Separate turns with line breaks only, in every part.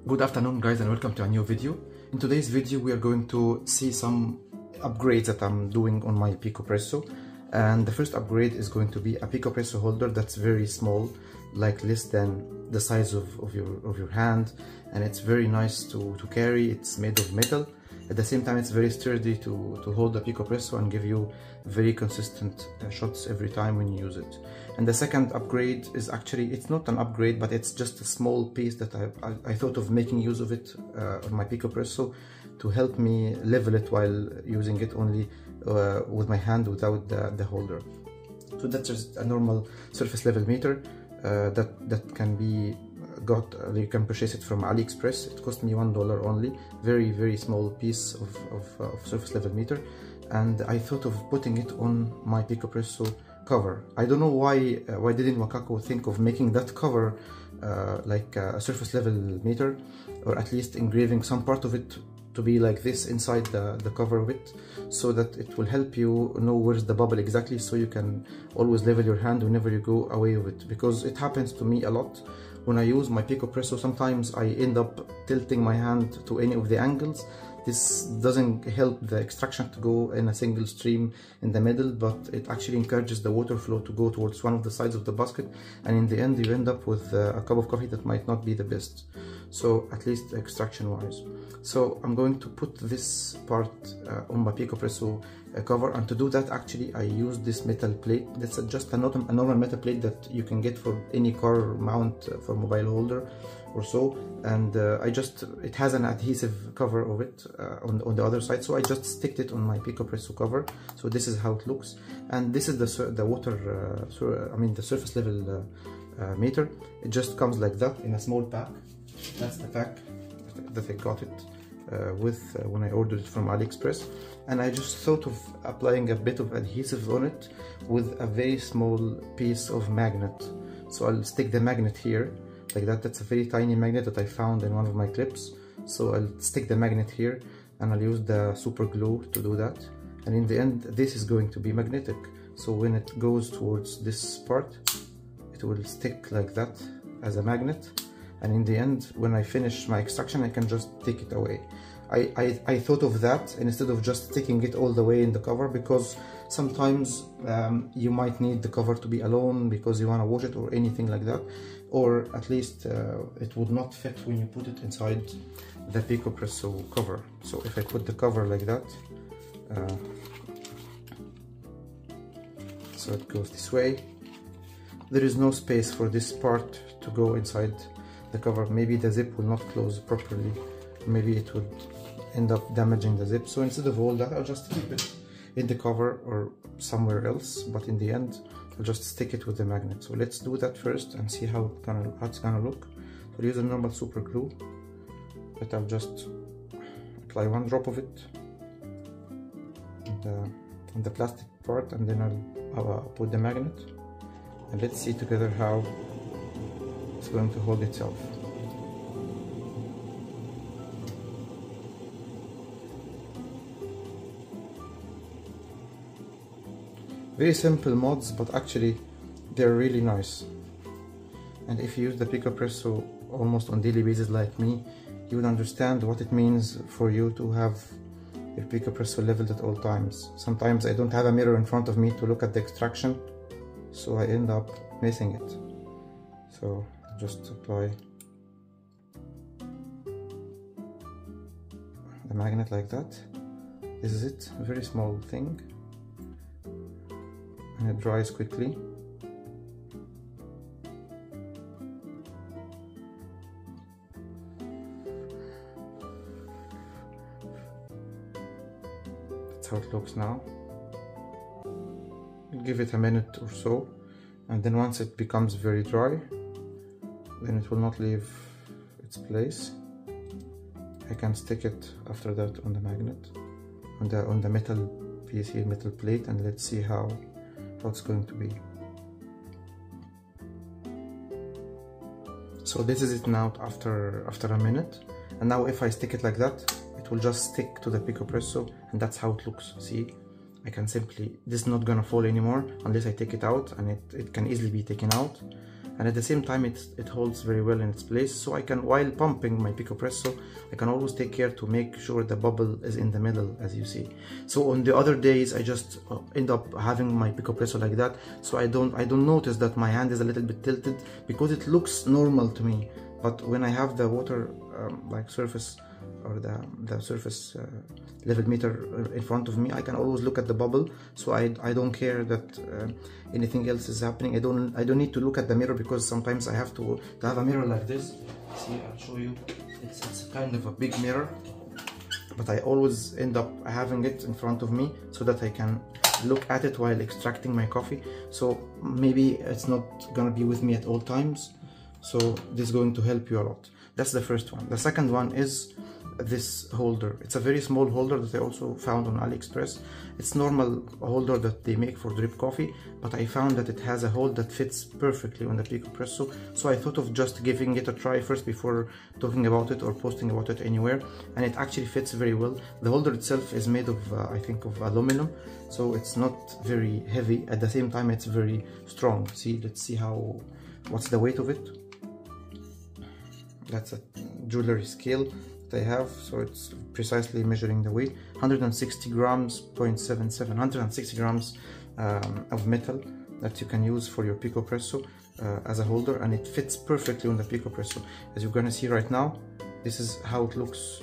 Good afternoon guys, and welcome to a new video. In today's video we are going to see some upgrades that I'm doing on my Picopresso. And the first upgrade is going to be a Picopresso holder that's very small, like less than the size of your hand, and it's very nice to carry. It's made of metal. At the same time, it's very sturdy to hold the Picopresso and give you very consistent shots every time when you use it. And the second upgrade is actually, it's not an upgrade, but it's just a small piece that I thought of making use of it on my Picopresso to help me level it while using it only with my hand without the holder. So that's just a normal surface level meter that can be got. You can purchase it from AliExpress. It cost me $1 only. Very small piece of surface level meter, and I thought of putting it on my Picopresso cover. I don't know why didn't Wakako think of making that cover like a surface level meter, or at least engraving some part of it to be like this inside the cover of it, so that it will help you know where's the bubble exactly, so you can always level your hand whenever you go away with it. Because it happens to me a lot when I use my Picopresso. Sometimes I end up tilting my hand to any of the angles. This doesn't help the extraction to go in a single stream in the middle, but it actually encourages the water flow to go towards one of the sides of the basket, and in the end you end up with a cup of coffee that might not be the best, so at least extraction wise. So I'm going to put this part on my Picopresso cover, and to do that actually I use this metal plate. That's just a normal metal plate that you can get for any car mount for mobile holder or so, and it has an adhesive cover of it on the other side, so I just sticked it on my Picopresso cover. So this is how it looks, and this is the water the surface level meter. It just comes like that in a small pack. That's the pack that I got it with when I ordered it from AliExpress, and I just thought of applying a bit of adhesive on it with a very small piece of magnet. So I'll stick the magnet here like that. That's a very tiny magnet that I found in one of my clips. So I'll stick the magnet here, and I'll use the super glue to do that. And in the end, this is going to be magnetic. So when it goes towards this part, it will stick like that as a magnet. And in the end, when I finish my extraction, I can just take it away. I thought of that instead of just sticking it all the way in the cover, because sometimes you might need the cover to be alone because you want to wash it or anything like that, or at least it would not fit when you put it inside the Picopresso cover. So if I put the cover like that, so it goes this way, there is no space for this part to go inside the cover. Maybe the zip will not close properly, maybe it would end up damaging the zip. So instead of all that, I'll just keep it in the cover or somewhere else, but in the end I'll just stick it with the magnet. So let's do that first and see how it's gonna look. So I'll use a normal super glue, but I'll just apply one drop of it on the plastic part, and then I'll put the magnet, and let's see together how it's going to hold itself. Very simple mods, but actually they're really nice. And if you use the Picopresso almost on daily basis like me, you would understand what it means for you to have your Picopresso leveled at all times. Sometimes I don't have a mirror in front of me to look at the extraction, so I end up missing it. So just apply the magnet like that. This is it, a very small thing, and it dries quickly. That's how it looks now. Give it a minute or so, and then once it becomes very dry, then it will not leave its place. I can stick it after that on the magnet, on the metal piece here, metal plate, and let's see how it's going to be. So this is it now after a minute, and now if I stick it like that, it will just stick to the Picopresso, and that's how it looks. See, I can simply, this is not gonna fall anymore unless I take it out, and it can easily be taken out. and at the same time it holds very well in its place. So I can, while pumping my Picopresso, I can always take care to make sure the bubble is in the middle, as you see. So on the other days I just end up having my Picopresso like that, so I don't notice that my hand is a little bit tilted, because it looks normal to me. But when I have the water like surface, or the surface level meter in front of me, I can always look at the bubble, so I don't care that anything else is happening. I don't need to look at the mirror, because sometimes I have to have a mirror like this. See, I'll show you. It's kind of a big mirror, but I always end up having it in front of me so that I can look at it while extracting my coffee. So maybe it's not gonna be with me at all times, so this is going to help you a lot. That's the first one. The second one is this holder. It's a very small holder that I also found on AliExpress. It's normal holder that they make for drip coffee, but I found that it has a hole that fits perfectly on the Picopresso, so I thought of just giving it a try first before talking about it or posting about it anywhere, and it actually fits very well. The holder itself is made of I think of aluminum, so it's not very heavy. At the same time, it's very strong. See, let's see what's the weight of it. That's a jewelry scale that I have, so it's precisely measuring the weight. 160 grams, 0.77, 160 grams of metal that you can use for your Picopresso as a holder, and it fits perfectly on the Picopresso. As you're gonna see right now, this is how it looks.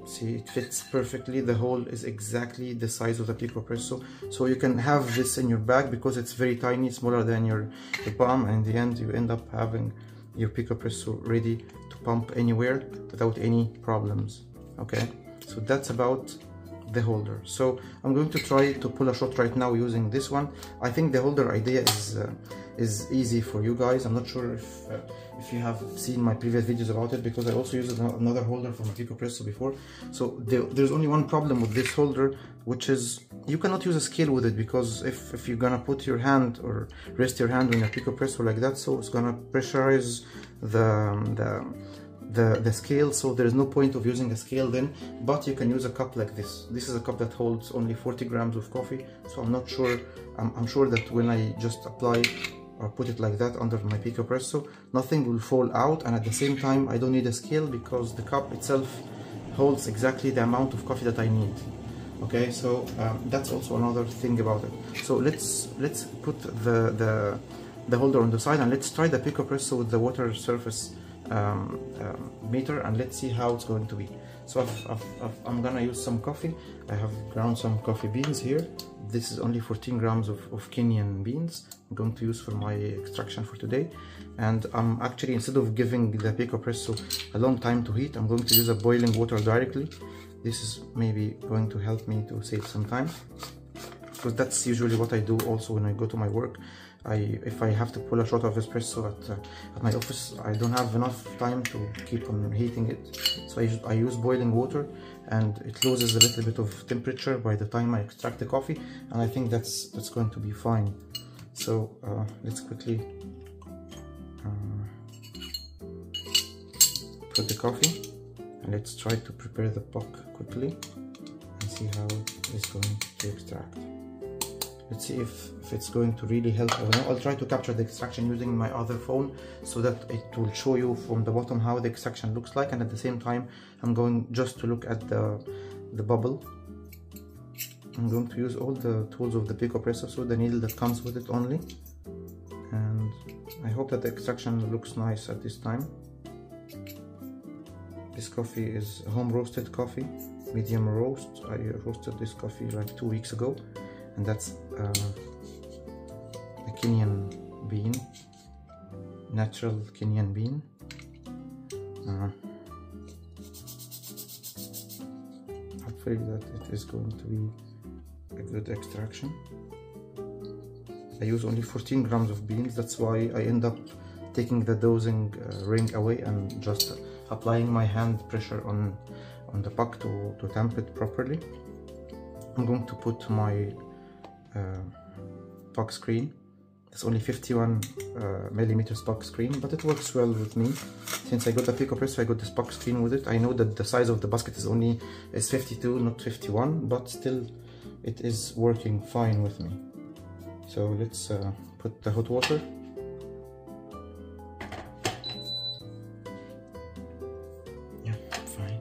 See, it fits perfectly. The hole is exactly the size of the Picopresso, so you can have this in your bag because it's very tiny, smaller than your palm, and in the end you end up having your Picopresso ready to pump anywhere without any problems. Okay, so that's about the holder. So I'm going to try to pull a shot right now using this one. I think the holder idea is easy for you guys. I'm not sure if you have seen my previous videos about it, because I also used another holder from a Picopresso before. So there's only one problem with this holder, which is you cannot use a scale with it, because if you're gonna put your hand or rest your hand on a Picopresso like that, so it's gonna pressurize the scale, so there is no point of using a scale then. But you can use a cup like this. This is a cup that holds only 40 grams of coffee, so I'm not sure, I'm sure that when I just apply or put it like that under my Picopresso, nothing will fall out, and at the same time I don't need a scale because the cup itself holds exactly the amount of coffee that I need. Okay, so that's also another thing about it. So let's put the holder on the side, and let's try the Picopresso with the water surface meter, and let's see how it's going to be. So I'm gonna use some coffee. I have ground some coffee beans here. This is only 14 grams of Kenyan beans I'm going to use for my extraction for today. And I'm actually, instead of giving the Picopresso a long time to heat, I'm going to use a boiling water directly. This is maybe going to help me to save some time, because that's usually what I do also when I go to my work. If I have to pull a shot of espresso at my office, I don't have enough time to keep on heating it, so I use boiling water, and it loses a little bit of temperature by the time I extract the coffee, and I think that's going to be fine. So let's quickly put the coffee, and let's try to prepare the puck quickly and see how it's going to extract. Let's see if it's going to really help. I'll try to capture the extraction using my other phone, so that it will show you from the bottom how the extraction looks like, and at the same time I'm going just to look at the bubble. I'm going to use all the tools of the Picopresso, so the needle that comes with it only, and I hope that the extraction looks nice at this time. This coffee is home roasted coffee, medium roast. I roasted this coffee like 2 weeks ago, and that's a Kenyan bean, natural Kenyan bean. Hopefully that it is going to be a good extraction. I use only 14 grams of beans, that's why I end up taking the dosing ring away and just applying my hand pressure on the puck to tamp it properly. I'm going to put my puck screen. It's only 51 millimeters puck screen, but it works well with me. Since I got the Picopresso, I got this puck screen with it. I know that the size of the basket is 52, not 51, but still it is working fine with me. So let's put the hot water. Yeah, fine.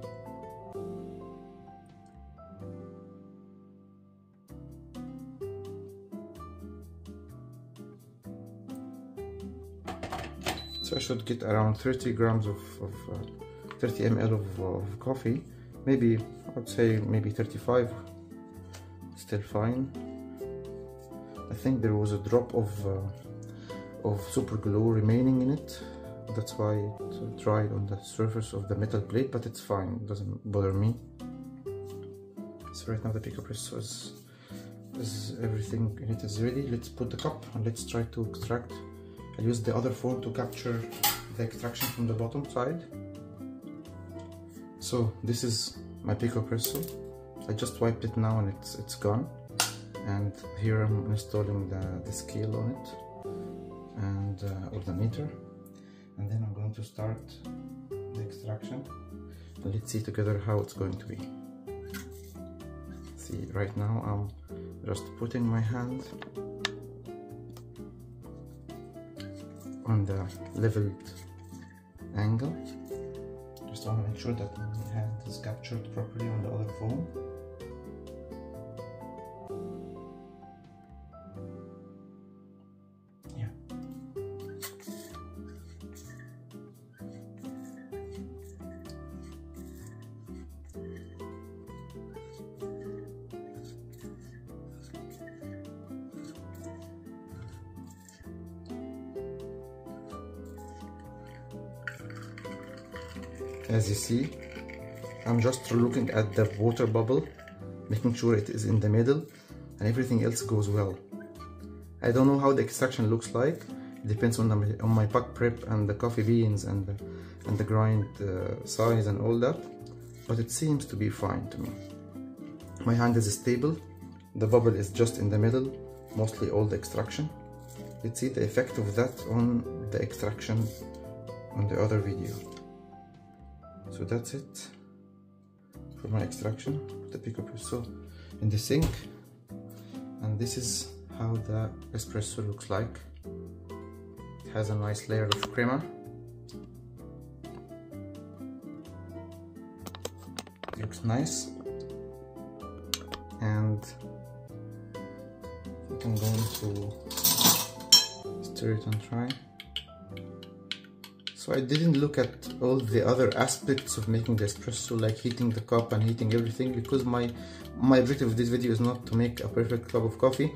So I should get around 30 grams of 30 ml of coffee. Maybe, I would say maybe 35, still fine. I think there was a drop of super glue remaining in it. That's why it dried on the surface of the metal plate, but it's fine, it doesn't bother me. So right now the Picopresso is everything in it is ready. Let's put the cup and let's try to extract. I'll use the other phone to capture the extraction from the bottom side. So this is my Picopresso. I just wiped it now and it's gone. And here I'm installing the scale on it and or the meter. And then I'm going to start the extraction. And let's see together how it's going to be. See, right now I'm just putting my hand on the leveled angle. Just want to make sure that my hand is captured properly on the other phone. Yeah. As you see, I'm just looking at the water bubble, making sure it is in the middle and everything else goes well. I don't know how the extraction looks like. It depends on my pack prep and the coffee beans and the grind size and all that, but it seems to be fine to me. My hand is stable, the bubble is just in the middle, mostly all the extraction. Let's see the effect of that on the extraction on the other video. So that's it for my extraction of the Picopresso in the sink, and this is how the espresso looks like. It has a nice layer of crema. It looks nice, and I think I'm going to stir it and try. So I didn't look at all the other aspects of making the espresso, like heating the cup and heating everything, because my objective of this video is not to make a perfect cup of coffee,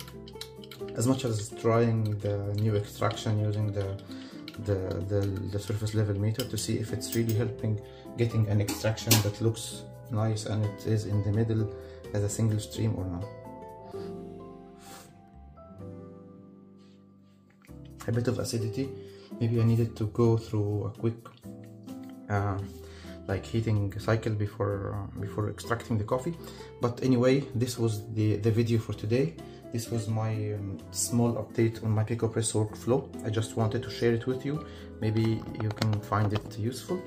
as much as trying the new extraction using the surface level meter to see if it's really helping getting an extraction that looks nice and it is in the middle as a single stream or not. A bit of acidity. Maybe I needed to go through a quick like heating cycle before extracting the coffee. But anyway, this was the video for today. This was my small update on my Picopresso workflow. I just wanted to share it with you. Maybe you can find it useful.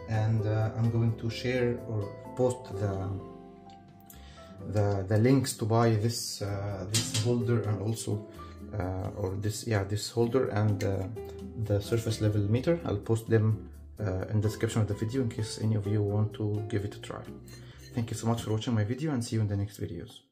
And I'm going to share or post the links to buy this holder and also this holder and the surface level meter. I'll post them in the description of the video in case any of you want to give it a try. Thank you so much for watching my video, and see you in the next videos.